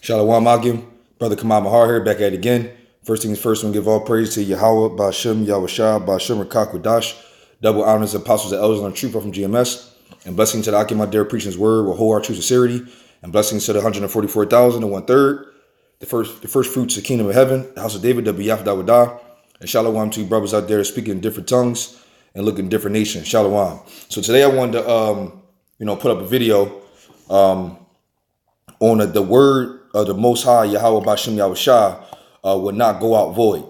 Shalom Agim, Brother Kamal Mahar here, back at it again. First things first, we give all praise to Yahawah, Bahasham, Yahawashi, Bahasham, qadash, double honors, apostles, and elders on the truth from GMS, and blessings to the Akim, my dear, preaching his word with whole heart, true sincerity, and blessings to the 144,000 and 1/3, the first fruits of the kingdom of heaven, the house of David, the Biyaf, and Shalom to you brothers out there speaking in different tongues and looking in different nations. Shalom. So today I wanted to, put up a video on the word of the Most High, Yahweh Bahasham Yahawashi, will not go out void.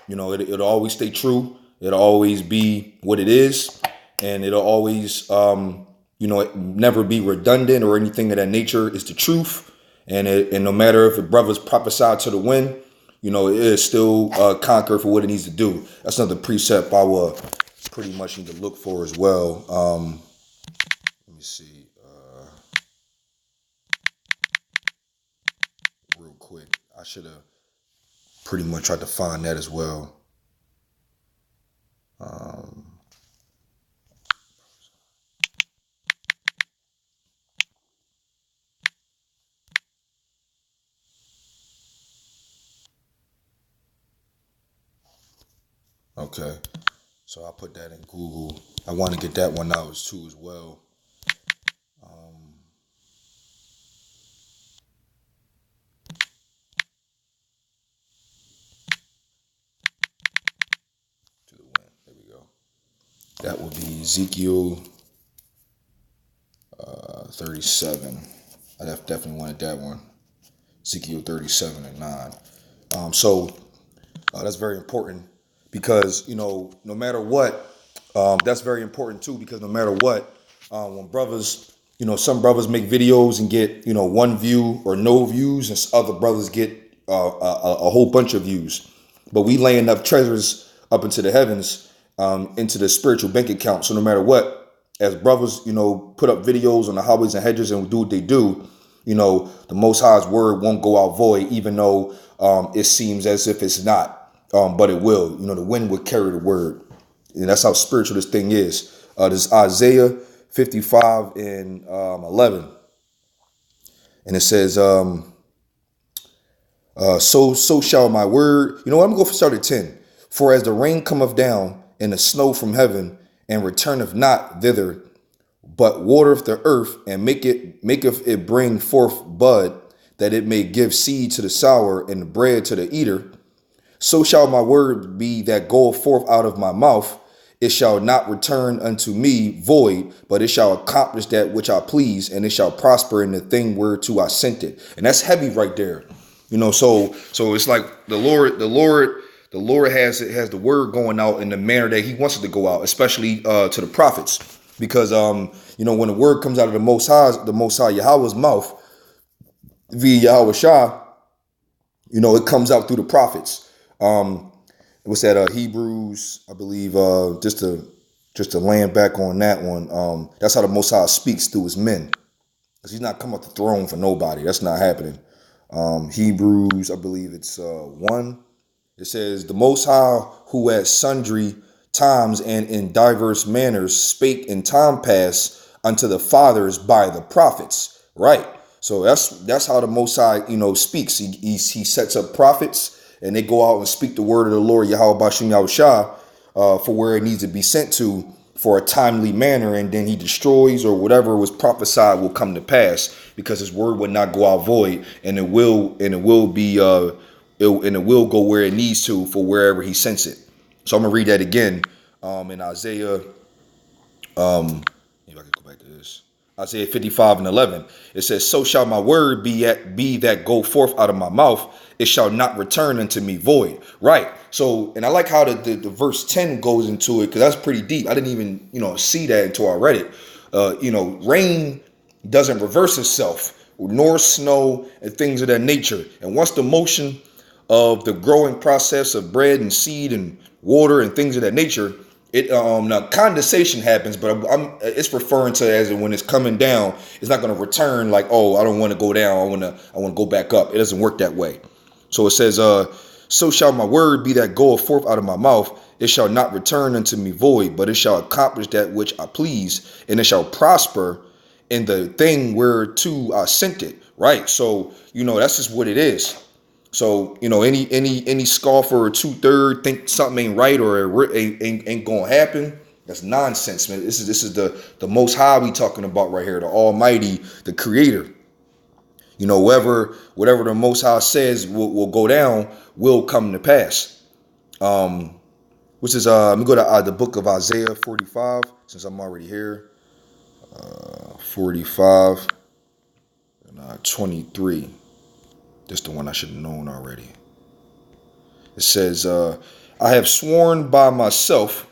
It'll always stay true. It'll always be what it is. And it'll always, never be redundant or anything of that nature. It's the truth. And no matter if a brother's prophesied to the wind, it is still conquer for what it needs to do. That's another precept I will pretty much need to look for as well. Let me see. Real quick. I should have pretty much tried to find that as well. Okay, so I put that in Google. I want to get that one out too as well. To the wind. There we go. That would be Ezekiel 37. I definitely wanted that one. Ezekiel 37 and 9. So that's very important because, no matter what, that's very important too, because no matter what, when brothers, some brothers make videos and get, one view or no views, and other brothers get a whole bunch of views. But we laying up treasures up into the heavens, into the spiritual bank account. So no matter what, as brothers, put up videos on the highways and hedges and do what they do, the Most High's word won't go out void, even though it seems as if it's not. But it will. The wind will carry the word. And that's how spiritual this thing is. This is Isaiah 55 and 11. And it says, so shall my word. You know what? I'm going to start at 10. For as the rain cometh down and the snow from heaven, and returneth not thither, but watereth the earth, and maketh it bring forth bud, that it may give seed to the sower and the bread to the eater, so shall my word be that goeth forth out of my mouth. It shall not return unto me void, but it shall accomplish that which I please, and it shall prosper in the thing whereto I sent it. And that's heavy right there. So it's like the Lord has the word going out in the manner that he wants it to go out, especially to the prophets. Because when the word comes out of the Most High Yahweh's mouth via Yahawashi, it comes out through the prophets. What's that? Hebrews, I believe. Just to land back on that one. That's how the Most High speaks through his men. Because he's not come off the throne for nobody. That's not happening. Hebrews, I believe it's 1. It says, the Most High, who at sundry times and in diverse manners spake in time past unto the fathers by the prophets. Right. So that's how the Most High, speaks. He sets up prophets, and they go out and speak the word of the Lord, Yahweh Bahasham Yahawashi, for where it needs to be sent to for a timely manner, and then he destroys, or whatever was prophesied will come to pass, because his word will not go out void, and it will go where it needs to for wherever he sends it. So I'm gonna read that again in Isaiah. Maybe I can go back to this. Isaiah 55 and 11. It says, so shall my word be that go forth out of my mouth. It shall not return unto me void. Right. So, and I like how the verse 10 goes into it, because that's pretty deep. I didn't even, see that until I read it. Rain doesn't reverse itself, nor snow and things of that nature. And once the motion of the growing process of bread and seed and water and things of that nature, it now condensation happens, but it's referring to as in when it's coming down, it's not going to return like, oh, I don't want to go down, I want to go back up. It doesn't work that way. So it says, so shall my word be that goeth forth out of my mouth. It shall not return unto me void, but it shall accomplish that which I please, and it shall prosper in the thing whereto I sent it, right? So, that's just what it is. So, any scoffer or two-third think something ain't right or it ain't gonna happen. That's nonsense, man. This is the Most High we talking about right here, the Almighty, the Creator. Whatever the Most High says will go down, will come to pass. Which is let me go to the book of Isaiah 45, since I'm already here. 45 and 23. That's the one I should have known already. It says, I have sworn by myself,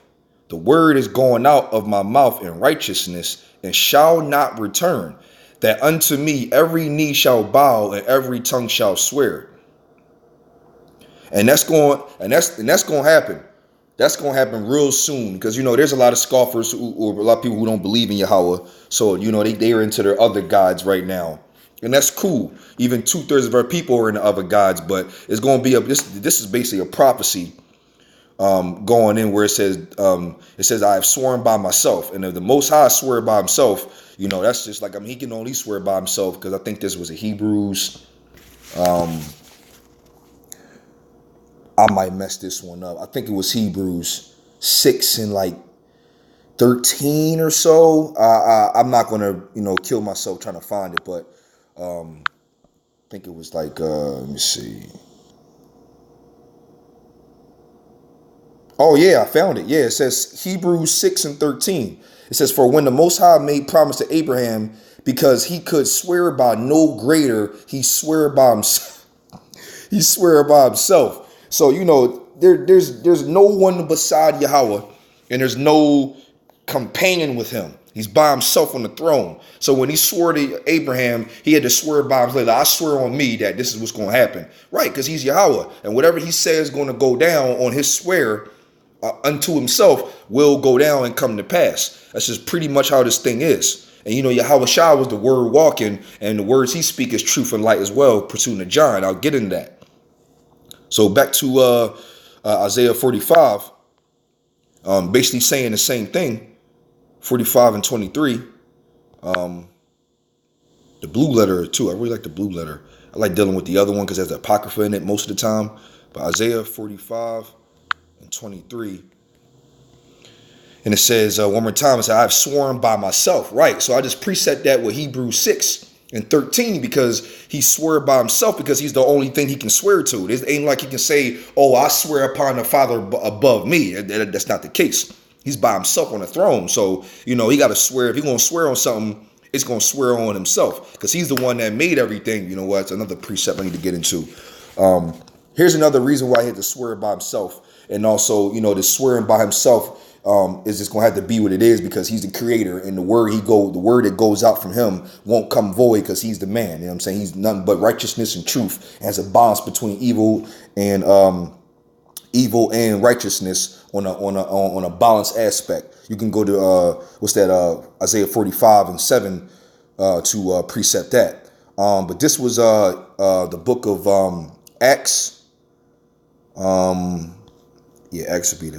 the word is going out of my mouth in righteousness, and shall not return, that unto me every knee shall bow and every tongue shall swear. And that's going to happen. That's going to happen real soon, because there's a lot of scoffers or a lot of people who don't believe in Yahweh. So they are into their other gods right now, and that's cool. Even 2/3 of our people are in the other gods, but it's going to be this is basically a prophecy going in where it says I have sworn by myself, and if the Most High swear by himself, that's just like, he can only swear by himself, because I think this was a Hebrews. I might mess this one up. I think it was Hebrews 6 and like 13 or so. I'm not gonna kill myself trying to find it, but I think it was like let me see. Oh yeah, I found it. Yeah, it says Hebrews 6 and 13. It says, for when the Most High made promise to Abraham, because he could swear by no greater, he swear by himself. He swear by himself. So, there's no one beside Yahweh, and there's no companion with him. He's by himself on the throne. So when he swore to Abraham, he had to swear by himself. I swear on me that this is what's going to happen. Right, because he's Yahweh. And whatever he says is going to go down on his swear unto himself will go down and come to pass. That's just pretty much how this thing is. And Yahawashi was the word walking, and the words he speaks is truth and light as well, pursuing to John. I'll get into that. So back to Isaiah 45, basically saying the same thing, 45 and 23. The blue letter too. I really like the blue letter. I like dealing with the other one because it has the Apocrypha in it most of the time. But Isaiah 45 and 23. And it says, one more time, it says, I've sworn by myself. Right. So I just preset that with Hebrews 6 and 13, because he swore by himself, because he's the only thing he can swear to. It ain't like he can say, oh, I swear upon the Father above me. That's not the case. He's by himself on the throne. So, he got to swear. If he's going to swear on something, it's going to swear on himself, because he's the one that made everything. You know what? It's another precept I need to get into. Here's another reason why he had to swear by himself. And also, the swearing by himself is just gonna have to be what it is, because he's the creator, and the word that goes out from him won't come void, because he's the man. You know what I'm saying? He's nothing but righteousness and truth, and has a balance between evil and righteousness on a balanced aspect. You can go to Isaiah 45 and 7 to precept that. But this was the book of Acts. Acts would be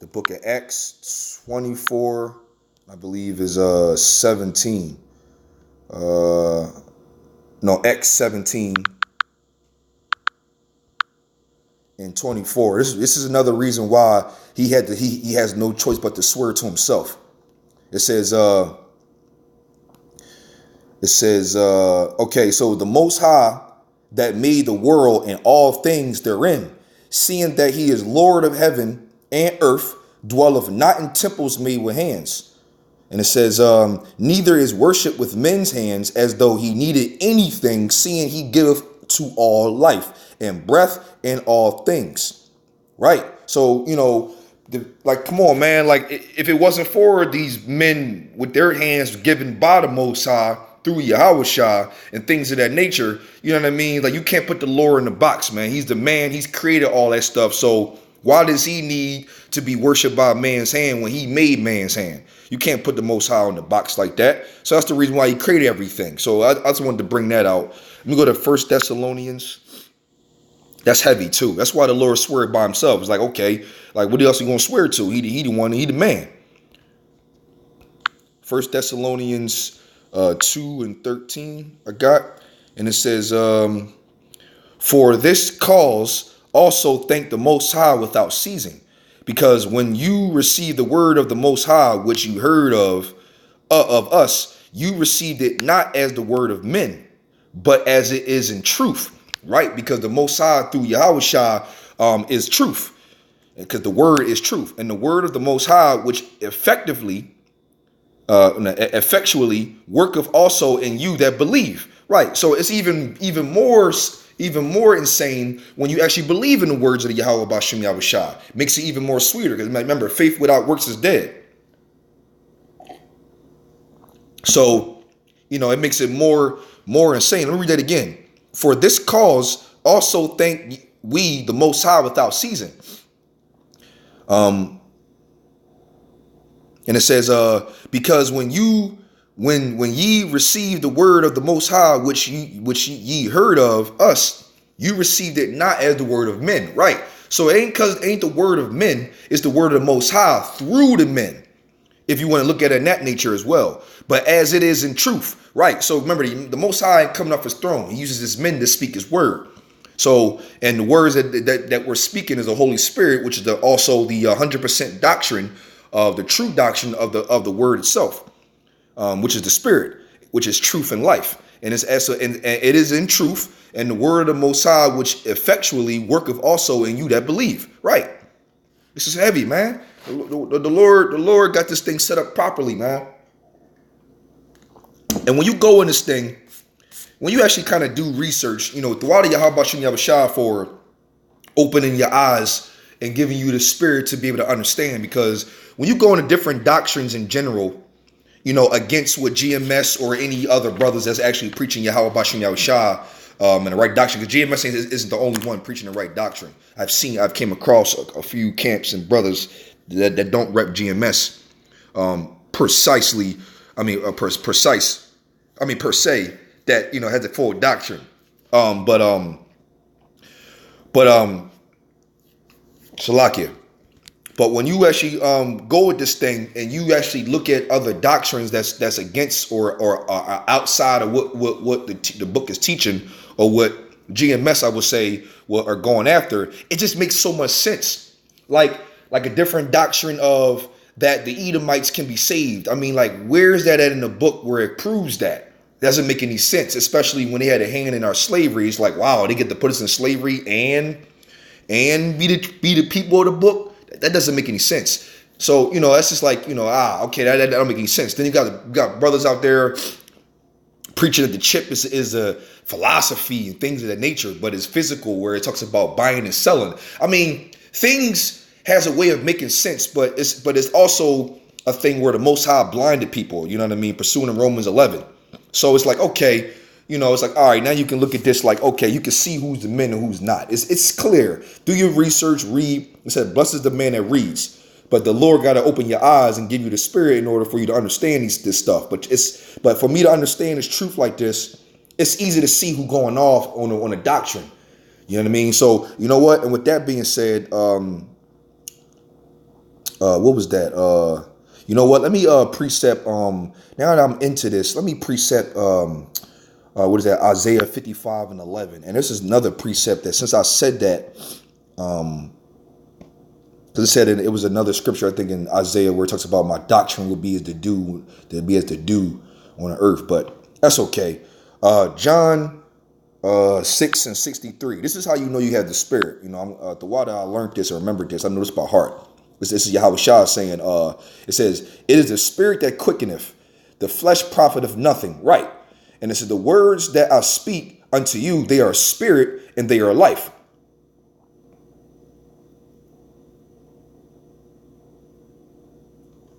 the book of Acts 24, I believe, is 17. Acts 17 and 24. This is another reason why he has no choice but to swear to himself. It says, okay, so the Most High that made the world and all things therein, seeing that he is Lord of heaven and earth, dwelleth not in temples made with hands. And it says, neither is worship with men's hands, as though he needed anything, seeing he giveth to all life and breath and all things. Right. So, come on, man. Like, if it wasn't for these men with their hands given by the Most High through Yahawashi and things of that nature, you know what I mean? Like, you can't put the Lord in the box, man. He's the man. He's created all that stuff. So why does he need to be worshipped by man's hand when he made man's hand? You can't put the Most High in the box like that. So that's the reason why he created everything. So I just wanted to bring that out. Let me go to 1 Thessalonians. That's heavy too. That's why the Lord swore by himself. It's like, okay, like what else are you going to swear to? He the one, he the man. First Thessalonians 2 and 13 I got. And it says, for this cause also thank the Most High without ceasing. Because when you receive the word of the Most High, which you heard of us, you received it not as the word of men, but as it is in truth, right? Because the Most High through Yahawashi is truth, because the word is truth, and the word of the Most High, which effectually worketh also in you that believe, right? So it's even more insane when you actually believe in the words of the Yahweh Bahasham Yahawashi. Makes it even more sweeter, because remember, faith without works is dead. So, it makes it more insane. Let me read that again. For this cause also thank we the Most High without ceasing. And it says, because when ye received the word of the Most High, which ye heard of us, you received it not as the word of men, right? So it ain't the word of men, it's the word of the Most High through the men, if you want to look at it in that nature as well. But as it is in truth, right? So remember, the Most High coming off his throne, he uses his men to speak his word. So, and the words that we're speaking is the Holy Spirit, which is also the 100% doctrine of the true doctrine of the word itself, which is the Spirit, which is truth and life. And it is in truth, and the word of the Most High, which effectually worketh also in you that believe. Right? This is heavy, man. The Lord got this thing set up properly, man. And when you go in this thing, when you actually kind of do research, throughout the Yahawashi Yahawashi for opening your eyes and giving you the spirit to be able to understand, because when you go into different doctrines in general, against what GMS or any other brothers that's actually preaching Yahawashi Yahawashi and the right doctrine, because GMS isn't the only one preaching the right doctrine. I've came across a few camps and brothers that don't rep GMS per se, that has a full doctrine. Shalakia. But when you actually go with this thing and you actually look at other doctrines that's against or outside of what the book is teaching, or what GMS I would say are going after, it just makes so much sense. Like a different doctrine of that the Edomites can be saved. I mean, where's that at in the book where it proves that? Doesn't make any sense, especially when they had a hand in our slavery. It's like, wow, they get to put us in slavery and be the people of the book. That doesn't make any sense. So, that's just like, okay, that don't make any sense. Then you got brothers out there preaching that the chip is a philosophy and things of that nature, but it's physical, where it talks about buying and selling. I mean, things has a way of making sense, but it's also a thing where the Most High blinded people, pursuing in Romans 11. So it's like, okay, it's like, all right, now you can look at this like, okay, you can see who's the men and who's not. It's clear. Do your research, read. It said, blessed is the man that reads. But the Lord got to open your eyes and give you the spirit in order for you to understand this stuff. But for me to understand this truth like this, it's easy to see who going off on a doctrine. You know what I mean? So, you know what? And with that being said, what was that? You know what? Let me precept. Now that I'm into this, let me precept. What is that? Isaiah 55 and 11. And this is another precept that, since I said that, because it said it was another scripture, I think in Isaiah, where it talks about my doctrine will be as the dew, on the earth. But that's okay. John 6 and 63. This is how you know you have the spirit. The water I learned this or remembered this. I know this by heart. This is Yahawashi saying, it says, it is the spirit that quickeneth, the flesh profiteth nothing. Right. And it says, the words that I speak unto you, they are spirit and they are life.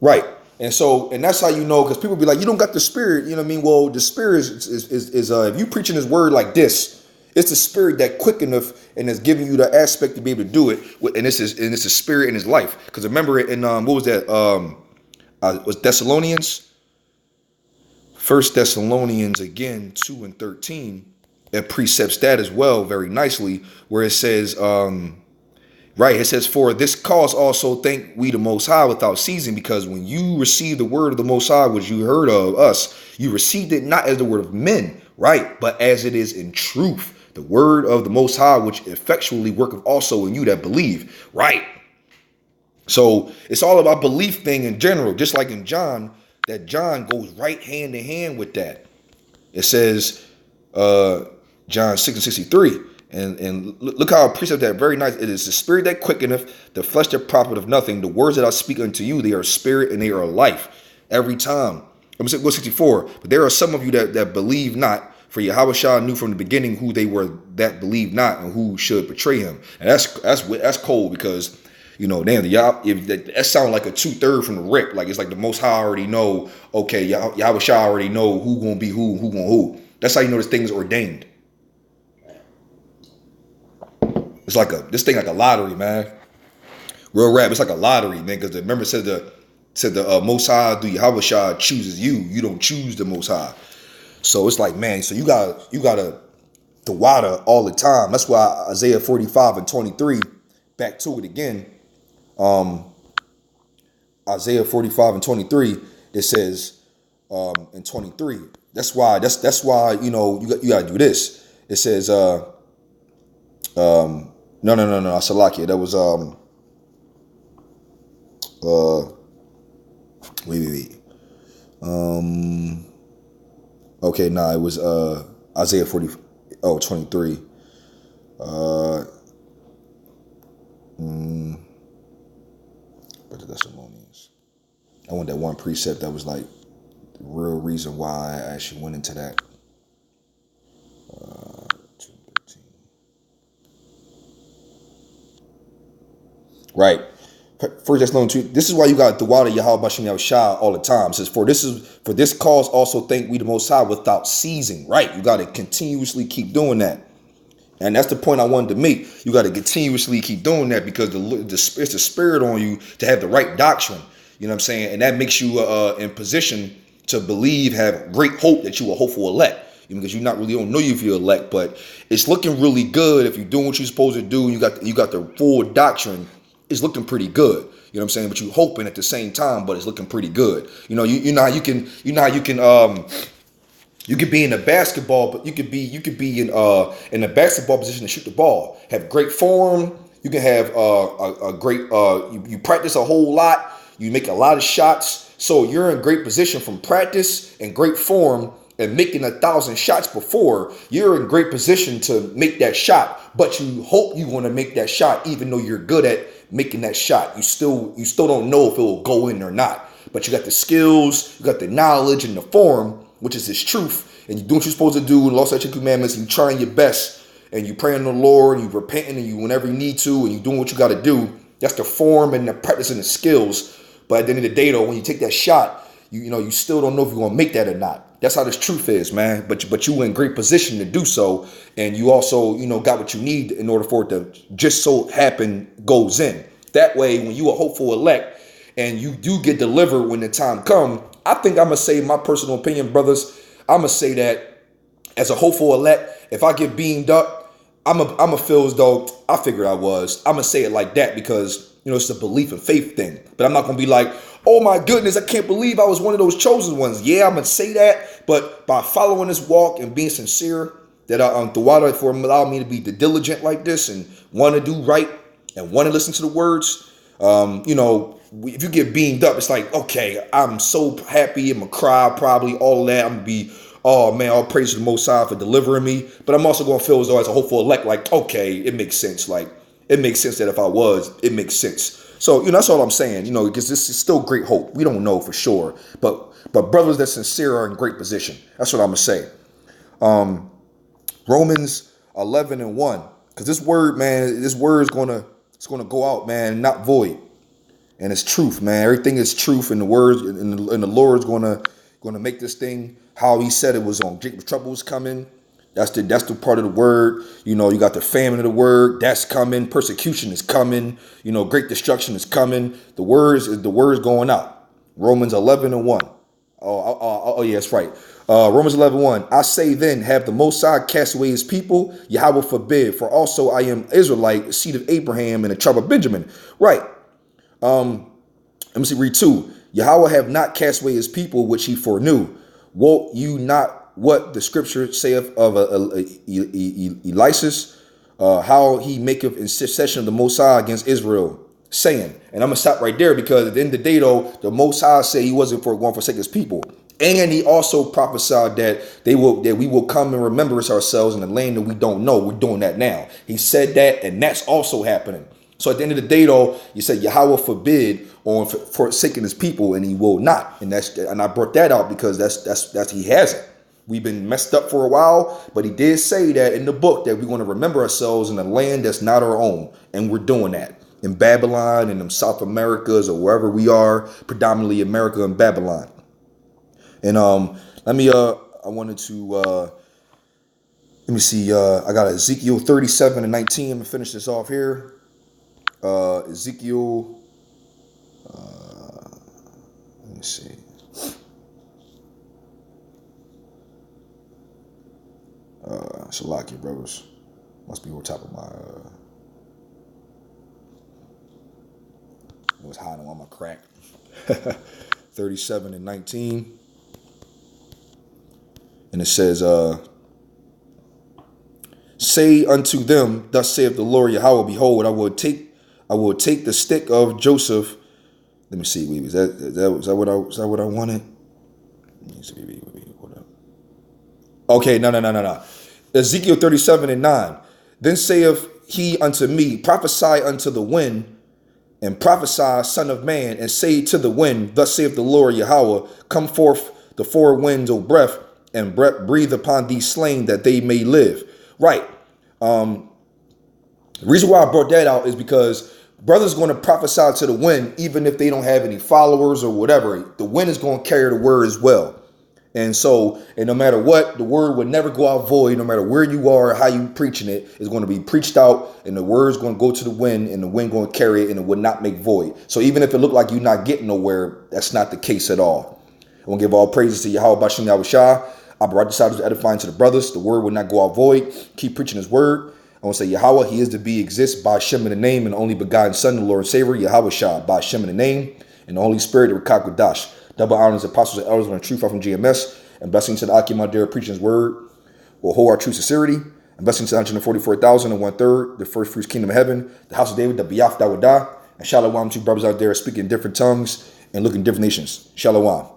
Right. And that's how you know, because people be like, you don't got the spirit. You know what I mean? Well, the spirit is if you preaching his word like this, it's the spirit that quickeneth and is giving you the aspect to be able to do it. And it's the spirit in his life. Because remember in what was that? Was Thessalonians? First Thessalonians again 2 and 13. It precepts that as well very nicely, where it says, Right. It says, for this cause also thank we the Most High without ceasing, because when you received the word of the Most High, which you heard of us, you received it not as the word of men, right, but as it is in truth, the word of the Most High, which effectually worketh also in you that believe, right? So it's all about belief thing in general, just like in John, that John goes right hand in hand with that. It says, John 6:63. And look how it precept that very nice. It is the spirit that quickeneth, the flesh that profiteth nothing. The words that I speak unto you, they are spirit and they are life. Every time. I'm going to go 64. But there are some of you that believe not. For Yahawashi knew from the beginning who they were that believed not and who should betray him. And that's cold, because, you know, damn, if that sounds like a 2/3 from the rip. Like, it's like the Most High already know, okay, Yahawashi already know who gonna be who gonna who. That's how you know this thing is ordained. It's like this thing like a lottery, man. Real rap, it's like a lottery, man. Because the member said the Most High, the Yahawashi chooses you. You don't choose the Most High. So it's like, man. So you gotta the water all the time. That's why Isaiah 45:23. Back to it again. Isaiah 45:23. It says in 23. That's why you know you gotta do this. It says no, Salakia. That was wait. Okay, nah, it was Isaiah 23. But the Thessalonians. I want that one precept that was like the real reason why I actually went into that. 2:13. Right. First Thessalonians 2. This is why you got the water Yahawashi Yahawashi all the time. It says, for this cause also thank we the Most High without ceasing. Right. You got to continuously keep doing that. And that's the point I wanted to make. You got to continuously keep doing that, because it's the spirit on you to have the right doctrine. You know what I'm saying? And that makes you in position to believe, have great hope that you are hopeful elect. Because you don't know if you're elect, but it's looking really good if you're doing what you're supposed to do. And you got the full doctrine. It's looking pretty good. You know what I'm saying? But you hoping at the same time, but it's looking pretty good. You know, you know how you can you could be in a basketball, but you could be in a basketball position to shoot the ball. Have great form. You can have a great you practice a whole lot. You make a lot of shots. So you're in great position from practice and great form and making 1,000 shots before. You're in great position to make that shot, but you hope you want to make that shot even though you're good at making that shot. You still don't know if it will go in or not. But you got the skills, you got the knowledge and the form, which is His truth, and you do what you're supposed to do, and lost at your commandments, and you trying your best, and you praying to the Lord, and you repenting, and you whenever you need to, and you doing what you got to do. That's the form and the practice and the skills. But at the end of the day, though, when you take that shot, you still don't know if you're gonna make that or not. That's how this truth is, man. But you in great position to do so, and you also got what you need in order for it to just so happen goes in. That way, when you are hopeful elect and you do get delivered when the time comes, I think I'm gonna say my personal opinion, brothers. I'm gonna say that as a hopeful elect, if I get beamed up, I'm a feel as though I figured I was. I'm gonna say it like that because it's a belief and faith thing. But I'm not gonna be like, oh my goodness, I can't believe I was one of those chosen ones. Yeah, I'm gonna say that, but by following this walk and being sincere, that the water for allow me to be diligent like this and want to do right and want to listen to the words. If you get beamed up, it's like, okay, I'm so happy. I'm gonna cry, probably all of that. I'm gonna be, oh man, all praise to the Most High for delivering me. But I'm also gonna feel as though as a hopeful elect, like, okay, it makes sense. Like, it makes sense that if I was, it makes sense. So, that's all I'm saying, because this is still great hope. We don't know for sure. But brothers that sincere are in great position. That's what I'm gonna say. Romans 11:1. Because this word, man, it's gonna go out, man, not void. And it's truth, man. Everything is truth, and the words and the Lord's gonna make this thing how He said it was on. Jacob's trouble is coming. That's the part of the word. You got the famine of the word. That's coming. Persecution is coming. Great destruction is coming. The words going out. Romans 11:1. Oh yeah, that's right. Romans 11:1. I say then, have the Most High cast away his people? Yahweh forbid. For also I am Israelite, seed of Abraham, and a tribe of Benjamin. Right. Let me see, read 2. Yahweh have not cast away his people, which he foreknew. Wot you not what the scripture saith of Elias, how he maketh intercession of the Most High against Israel, saying, and I'm going to stop right there, because at the end of the day, though, the Most High said he wasn't going to forsake his people. And he also prophesied that we will come and remember ourselves in the land that we don't know. We're doing that now. He said that, and that's also happening. So at the end of the day, though, you said Yahweh forbid on forsaking his people, and he will not. And I brought that out because that's he hasn't. We've been messed up for a while, but he did say that in the book that we want to remember ourselves in a land that's not our own, and we're doing that in Babylon and in South Americas or wherever we are, predominantly America and Babylon. And let me see. I got Ezekiel 37:19. I'm gonna finish this off here. Ezekiel. Let me see. Shalaki, brothers. Must be on top of my. It was hiding on my crack. 37:19. And it says, say unto them, thus saith the Lord Yahweh, behold, I will take the stick of Joseph. Let me see. Is that what I wanted? Let me see. Okay, no. Ezekiel 37:9. Then saith he unto me, prophesy unto the wind, and prophesy, son of man, and say to the wind, thus saith the Lord Yahweh, come forth the four winds, O breath, and breathe upon these slain that they may live. Right. The reason why I brought that out is because brothers going to prophesy to the wind, even if they don't have any followers or whatever. The wind is going to carry the word as well. And so, and no matter what, the word would never go out void. No matter where you are or how you preaching it, it's going to be preached out, and the word is going to go to the wind, and the wind going to carry it, and it would not make void. So even if it looked like you're not getting nowhere, that's not the case at all. I want to give all praises to Yahweh, Bahasham, Yahawashi. I brought this out as edifying to the brothers. The word will not go out void. Keep preaching his word. I want to say Yahweh, he is to be, exists, Bahasham in the name, and the only begotten Son, the Lord and Savior, Yahawashi, Bahasham in the name, and the Holy Spirit, the rawchaa, qadash. Double honors, apostles, and elders on the truth from GMS, and blessings to the Akim out there preaching his word will hold our true sincerity, and blessings to 144,000 and 1/3, the first fruits kingdom of heaven, the house of David, the Biyaf Dawadah, and shalom to brothers out there speaking different tongues and looking different nations. Shalom.